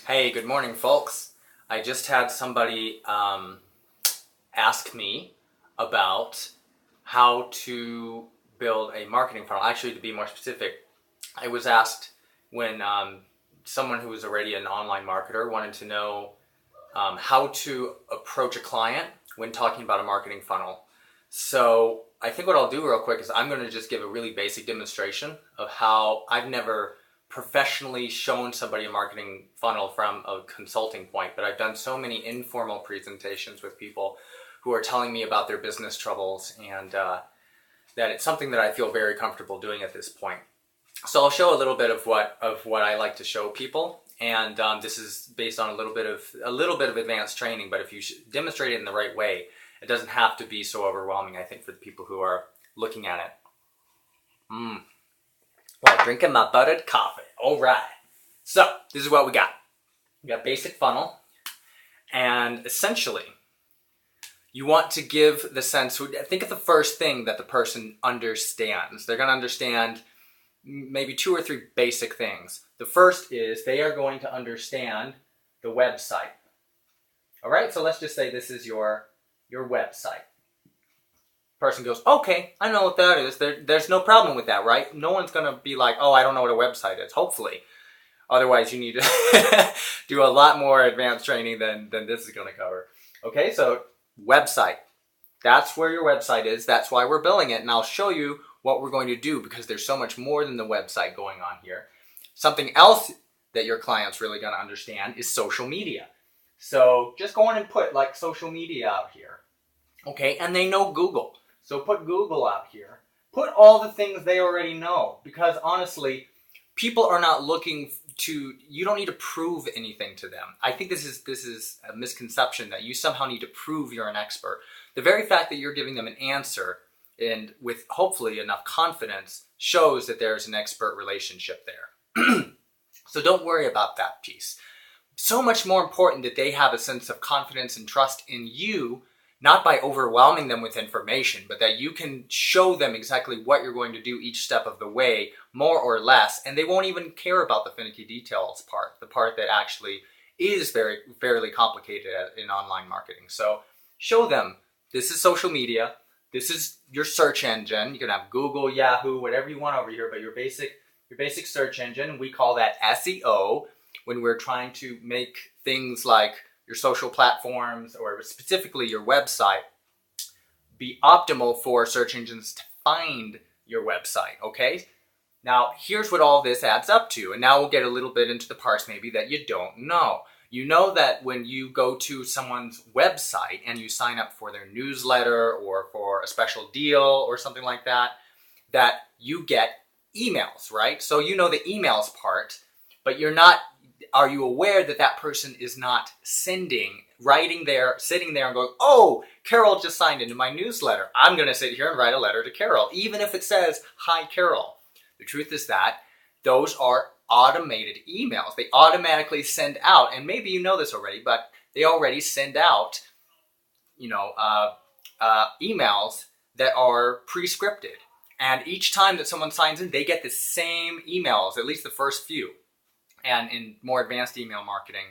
Hey, good morning, folks. I just had somebody ask me about how to build a marketing funnel. Actually, to be more specific, I was asked when someone who was already an online marketer wanted to know how to approach a client when talking about a marketing funnel. So I think what I'll do real quick is I'm going to just give a really basic demonstration of how I've never professionally shown somebody a marketing funnel from a consulting point, but I've done so many informal presentations with people who are telling me about their business troubles, and that it's something that I feel very comfortable doing at this point. So I'll show a little bit of what I like to show people, and this is based on a little bit of advanced training. But if you demonstrate it in the right way, it doesn't have to be so overwhelming, I think, for the people who are looking at it. While drinking my buttered coffee. All right. So this is what we got. We got basic funnel, and essentially, you want to give the sense. Think of the first thing that the person understands. They're going to understand maybe 2 or 3 basic things. The first is they are going to understand the website. All right. So let's just say this is your website. Person goes, okay, I know what that is. There's no problem with that, right? No one's going to be like, oh, I don't know what a website is, hopefully. Otherwise, you need to do a lot more advanced training than this is going to cover. Okay, so website. That's where your website is. That's why we're building it. And I'll show you what we're going to do, because there's so much more than the website going on here. Something else that your client's really going to understand is social media. So just go on and put like social media out here. Okay, and they know Google. So put Google out here. Put all the things they already know, because honestly, people are not looking to, you don't need to prove anything to them. I think this is a misconception that you somehow need to prove you're an expert. The very fact that you're giving them an answer, and with hopefully enough confidence, shows that there's an expert relationship there. So don't worry about that piece. So much more important that they have a sense of confidence and trust in you, not by overwhelming them with information, but that you can show them exactly what you're going to do each step of the way, more or less, and they won't even care about the finicky details part, the part that actually is fairly complicated in online marketing. So show them, this is social media, this is your search engine. You can have Google, Yahoo, whatever you want over here, but your basic search engine, we call that SEO when we're trying to make things like your social platforms, or specifically your website, be optimal for search engines to find your website, okay? Now, here's what all this adds up to, and now we'll get a little bit into the parts maybe that you don't know. You know that when you go to someone's website and you sign up for their newsletter or for a special deal or something like that, that you get emails, right? So you know the emails part, but are you aware that that person is not sitting there and going, oh, Carol just signed into my newsletter. I'm going to sit here and write a letter to Carol, even if it says, hi, Carol. The truth is that those are automated emails. They automatically send out, and maybe you know this already, but they already send out, emails that are pre-scripted. And each time that someone signs in, they get the same emails, at least the first few. And in more advanced email marketing,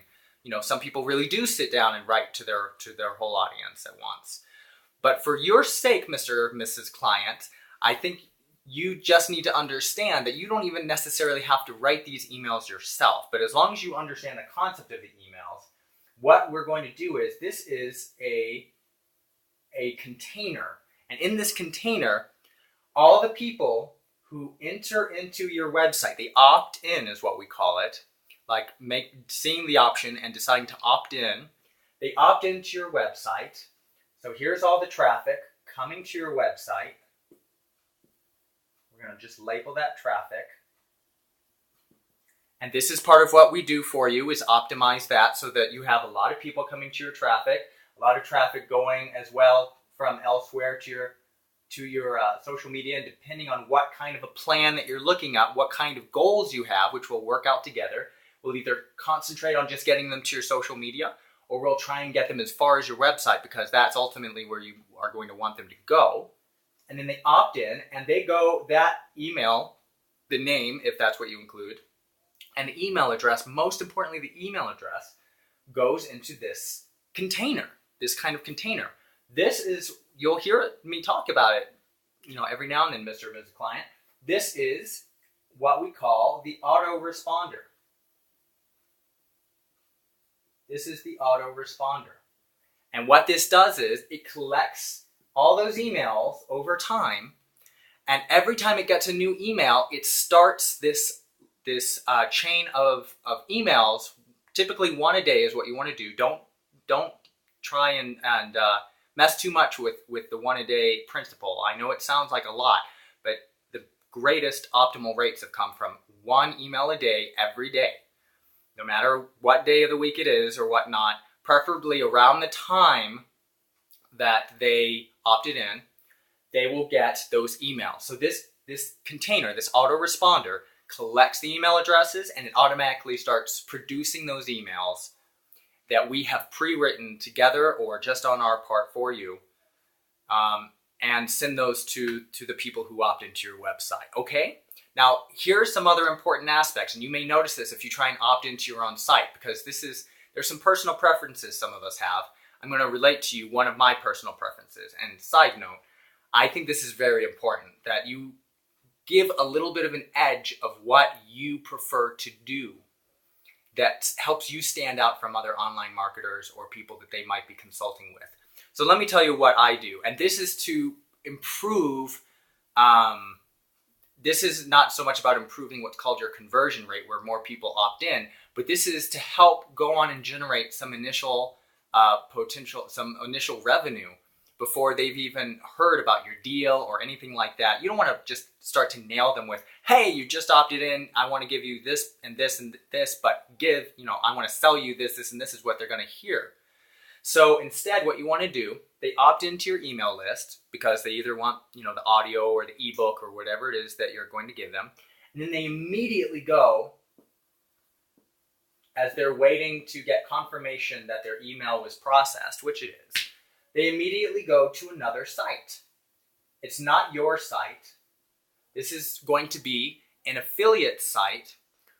some people really do sit down and write to their whole audience at once. But for your sake, Mr. or Mrs. Client, I think you just need to understand that you don't even necessarily have to write these emails yourself. But as long as you understand the concept of the emails, what we're going to do is, this is a container. And in this container, all the people who enter into your website, they opt in is what we call it, like seeing the option and deciding to opt in. They opt into your website. So here's all the traffic coming to your website. We're going to just label that traffic. And this is part of what we do for you, is optimize that so that you have a lot of people coming to your traffic, a lot of traffic going as well from elsewhere to your social media, and depending on what kind of a plan that you're looking at, what kind of goals you have, which will work out together, we'll either concentrate on just getting them to your social media, or we'll try and get them as far as your website, because that's ultimately where you are going to want them to go. And then they opt in, and they go, that email, the name, if that's what you include, And the email address, most importantly, the email address goes into this container, this kind of container. This is, you'll hear me talk about it, every now and then, Mr. and Mrs. Client. This is what we call the autoresponder. This is the autoresponder. And what this does is it collects all those emails over time, and every time it gets a new email, it starts this chain of emails. Typically one a day is what you want to do. Don't try and mess too much with the one a day principle. I know it sounds like a lot, but the greatest optimal rates have come from one email a day every day. No matter what day of the week it is or whatnot, preferably around the time that they opted in, they will get those emails. So this container, this autoresponder, collects the email addresses, and it automatically starts producing those emails that we have pre-written together or just on our part for you, and send those to the people who opt into your website. Okay? Now, here are some other important aspects, and you may notice this if you try and opt into your own site, because there's some personal preferences some of us have. I'm going to relate to you one of my personal preferences. And side note, I think this is very important, that you give a little bit of an edge of what you prefer to do that helps you stand out from other online marketers or people that they might be consulting with. So let me tell you what I do. And this is to improve, this is not so much about improving what's called your conversion rate, where more people opt in, but this is to help go on and generate some initial some initial revenue before they've even heard about your deal or anything like that. You don't want to just start to nail them with, hey, you just opted in, I want to give you this and this and this, but I want to sell you this, and this is what they're going to hear. So instead, what you want to do, they opt into your email list because they either want, the audio or the ebook or whatever it is that you're going to give them. And then they immediately go, as they're waiting to get confirmation that their email was processed, which it is, they immediately go to another site. It's not your site. This is going to be an affiliate site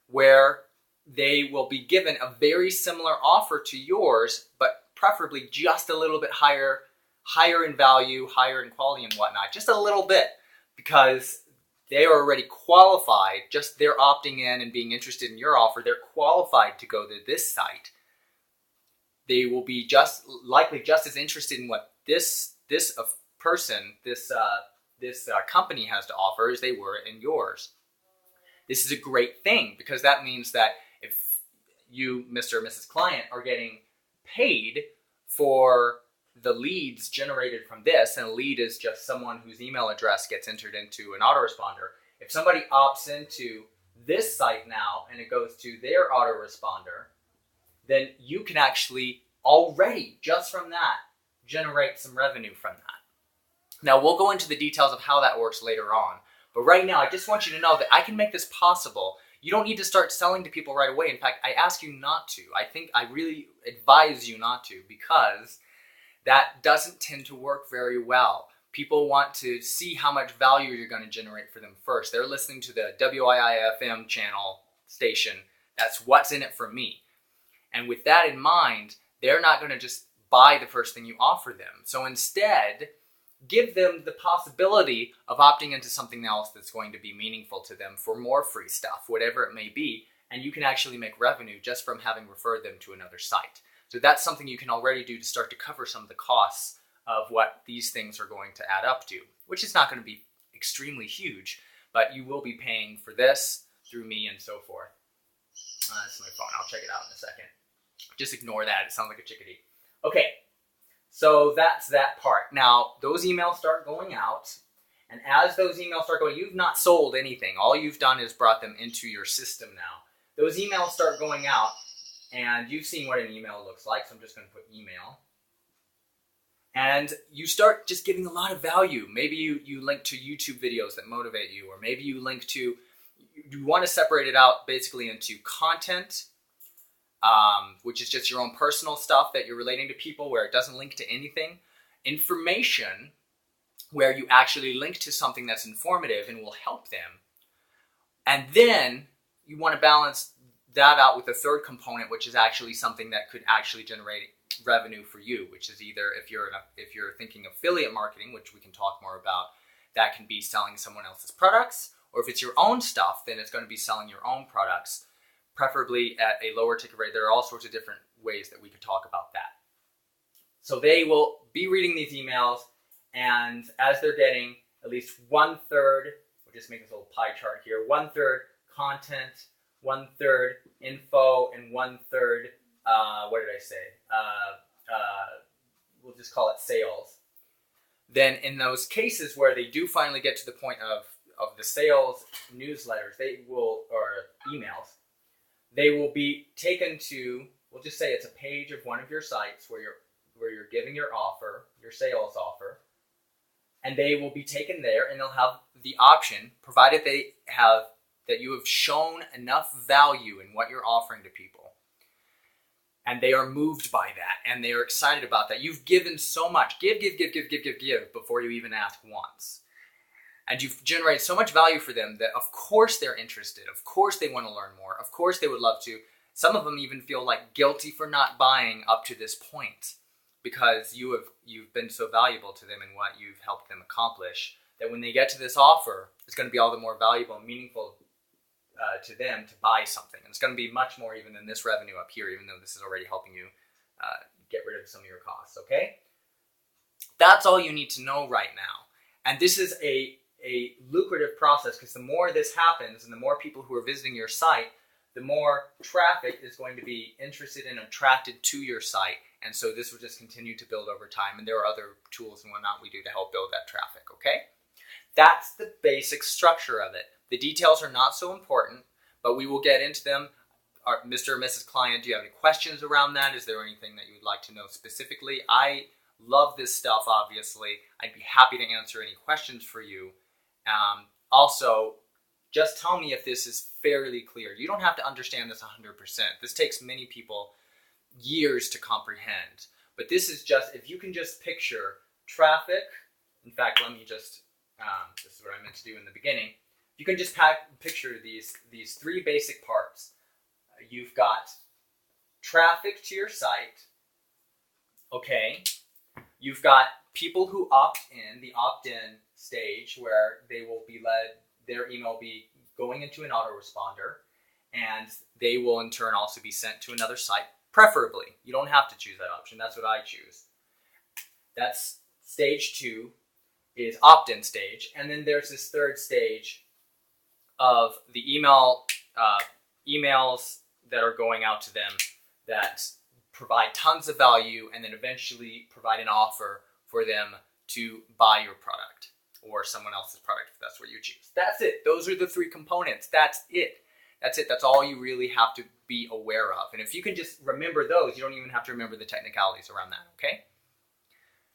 where they will be given a very similar offer to yours, but preferably just a little bit higher in value, higher in quality and whatnot, just a little bit, because they are already qualified. Just they're opting in and being interested in your offer. They're qualified to go to this site. They will be likely just as interested in what this company has to offer as they were in yours. This is a great thing, because that means that if you, Mr. or Mrs. Client, are getting paid for the leads generated from this, and a lead is just someone whose email address gets entered into an autoresponder. If somebody opts into this site now and it goes to their autoresponder, then you can actually already, just from that, generate some revenue from that. Now, we'll go into the details of how that works later on, but right now, I just want you to know that I can make this possible. You don't need to start selling to people right away. In fact, I ask you not to. I really advise you not to, because that doesn't tend to work very well. People want to see how much value you're going to generate for them first. They're listening to the WIIFM channel station. That's what's in it for me. And with that in mind, they're not going to just buy the first thing you offer them. So instead, give them the possibility of opting into something else that's going to be meaningful to them for more free stuff, whatever it may be, and you can actually make revenue just from having referred them to another site. So that's something you can already do to start to cover some of the costs of what these things are going to add up to, which is not going to be extremely huge, but you will be paying for this through me and so forth. That's my phone. I'll check it out in a second. Just ignore that. It sounds like a chickadee. Okay, so that's that part. Now, those emails start going out, and as those emails start going, you've not sold anything. All you've done is brought them into your system now. Those emails start going out, and you've seen what an email looks like, so I'm just going to put email. And you start just giving a lot of value. Maybe you link to YouTube videos that motivate you, or maybe you link to, you want to separate it out basically into content, which is just your own personal stuff that you're relating to people where it doesn't link to anything. Information, where you actually link to something that's informative and will help them. And then you want to balance that out with a third component, which is actually something that could actually generate revenue for you, which is either if you're thinking affiliate marketing, which we can talk more about, that can be selling someone else's products, or if it's your own stuff, then it's going to be selling your own products, preferably at a lower ticket rate. There are all sorts of different ways that we could talk about that. So they will be reading these emails, and as they're getting at least 1/3, we'll just make this little pie chart here, 1/3 content, 1/3 info, and 1/3, what did I say? We'll just call it sales. Then in those cases where they do finally get to the point of the sales newsletters, or emails, they will be taken to, we'll just say it's a page of one of your sites where you're giving your offer, your sales offer, and they will be taken there, and they'll have the option, provided that you have shown enough value in what you're offering to people, and they are moved by that, and they are excited about that. You've given so much. Give before you even ask once. And you've generated so much value for them that of course they're interested. Of course they want to learn more. Of course they would love to. Some of them even feel like guilty for not buying up to this point, because you've been so valuable to them and what you've helped them accomplish, that when they get to this offer, it's going to be all the more valuable and meaningful to them to buy something. And it's going to be much more even than this revenue up here, even though this is already helping you get rid of some of your costs, okay? That's all you need to know right now. And this is a lucrative process, because the more this happens and the more people who are visiting your site, the more traffic is going to be interested and attracted to your site. And so this will just continue to build over time. And there are other tools and whatnot we do to help build that traffic, okay? That's the basic structure of it. The details are not so important, but we will get into them. Mr. or Mrs. Client, do you have any questions around that? Is there anything that you would like to know specifically? I love this stuff, obviously. I'd be happy to answer any questions for you. Also, just tell me if this is fairly clear. You don't have to understand this 100%. This takes many people years to comprehend. But this is just, if you can just picture traffic, in fact, let me just, this is what I meant to do in the beginning. You can just picture these three basic parts. You've got traffic to your site, okay? You've got people who opt in, the opt-in stage, where they will be their email will be going into an autoresponder, and they will in turn also be sent to another site, preferably. You don't have to choose that option. That's what I choose. That's stage 2 is opt-in stage. And then there's this third stage of the emails that are going out to them that provide tons of value, and then eventually provide an offer for them to buy your product or someone else's product if that's what you choose. That's it. Those are the three components. That's it. That's it. That's all you really have to be aware of. And if you can just remember those, you don't even have to remember the technicalities around that, okay?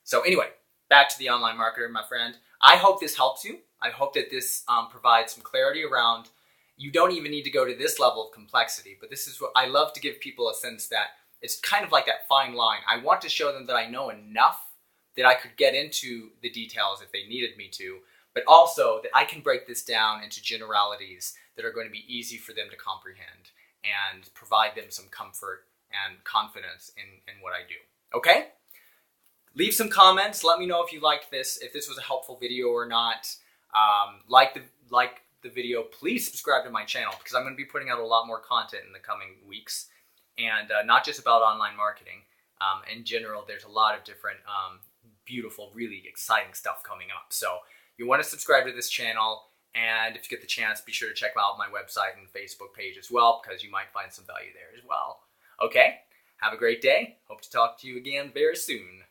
So anyway, back to the online marketer, my friend. I hope this helps you. I hope that this provides some clarity around, you don't even need to go to this level of complexity, but this is what I love to give people a sense that it's kind of like that fine line. I want to show them that I know enough that I could get into the details if they needed me to, but also that I can break this down into generalities that are going to be easy for them to comprehend and provide them some comfort and confidence in what I do. Okay? Leave some comments. Let me know if you liked this, if this was a helpful video or not. Like the video, please subscribe to my channel, because I'm going to be putting out a lot more content in the coming weeks, and not just about online marketing. In general, there's a lot of different beautiful, really exciting stuff coming up. So you want to subscribe to this channel, and if you get the chance, be sure to check out my website and Facebook page as well, because you might find some value there as well. Okay? Have a great day. Hope to talk to you again very soon.